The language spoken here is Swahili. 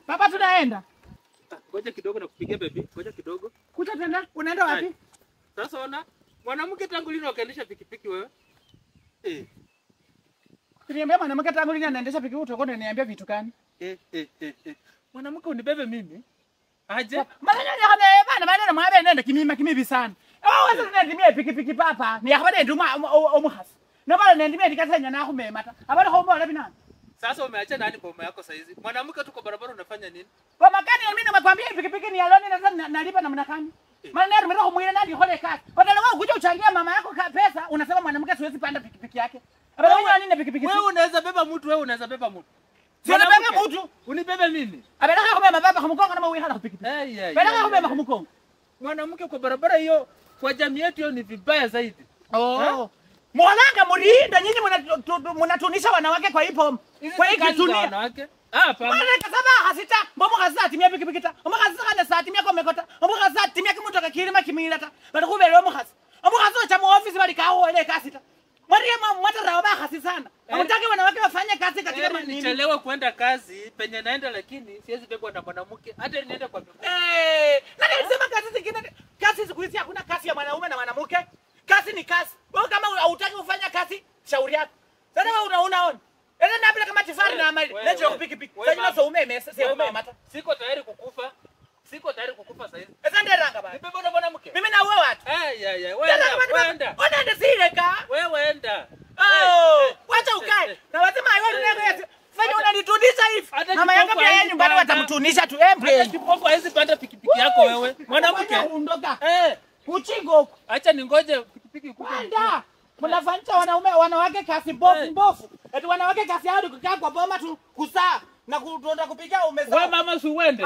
Baba tunaenda. Ngoja kidogo na kupigia baby. Ngoja kidogo. Kucha tena unaenda wapi? Sasa ona, mwanamke tangu lini wakaendesha pikipiki wewe? Niambia mwanamke tangu lini anaendesha pikipiki utakwenda niambia vitu gani? Mwanamke unibebe mimi? Aje? Maneno ya bana maneno mwabe nenda kimibi sana. Wewe sasa ndimie pikipiki papa. Ni yakabade nduma omuhasi. Na bana ndimie dikatanya na kumemata. Abale ho mbona bina. Sasa umeacha nani boma yako saizi? Mwanamke tuko barabara unafanya nini? Kwa makani mimi nakwambia pikipiki ni aloni na nalipa na mnakani. Maana ndio mtaka kumuile nani hole kazi. Badala wewe kuja uchangia mama yako pesa unasema mwanamke siwezi panda pikipiki yake. Abale wewe nini pikipiki? Wewe unaweza beba mtu, wewe unaweza beba mtu. Sio beba mtu. Unibebe mimi. Abale kama mababa kumkonga na wewe hana pikipiki. Bale kama kumkonga. Mwanamke kwa barabara hiyo kwa jamii yetu hiyo ni vibaya zaidi. Mwananga mulinda nyinyi mnatunisha wanawake kwa ipo. Kwa hiki dunia. Wanawake? Hapa. Maana kasaba hasita, mbomo hasati mia pikipiki ta. Mbomo hasita kana sati mia komekota. Mbomo hasati mia kimuntu kakirima kimilata. Bado kubele mbomo has. Mbomo haso cha mu office bali kaho ile kasita. Maria mwatara ba hasi sana. Hamtaki wanawake wafanye kazi katika manini. Nichelewe kwenda kazi, penye naenda lakini siwezi bebwa na mwanamke. Hata niende kwa miguu. Nani alisema kazi zingine? Kazi siku hizi hakuna kazi ya mwanaume na mwanamke. Kazi ni kazi. Wewe kama hutaki kufanya kazi, shauri yako. Sasa wewe unaona. Enda napenda kama tifari na amali. Leo pikipiki. Sasa sio umeme, sio umeme mata. Siko tayari kukufa. Siko tayari kukufa sasa hivi. Sasa nderanga baba. Nibebe na mwanamke. Mimi na wewe watu. Wewe enda. Unaenda zile ka? Wewe enda. Wacha ukae. Na wasema wewe ndio fanya unanitunisha hivi. Mama yako pia yeye nyumbani watamtunisha tu. Hata kipoko hawezi panda pikipiki yako wewe. Mwanamke. Ondoka. Uchingo. Acha ningoje pikipiki ikuje. Enda. Mnafanyia wanawake kazi mbovu. Eti wanawake kazi yao kukaa kwa boma tu kusaa na kutonda kupiga umezaa. Wewe mama si uende.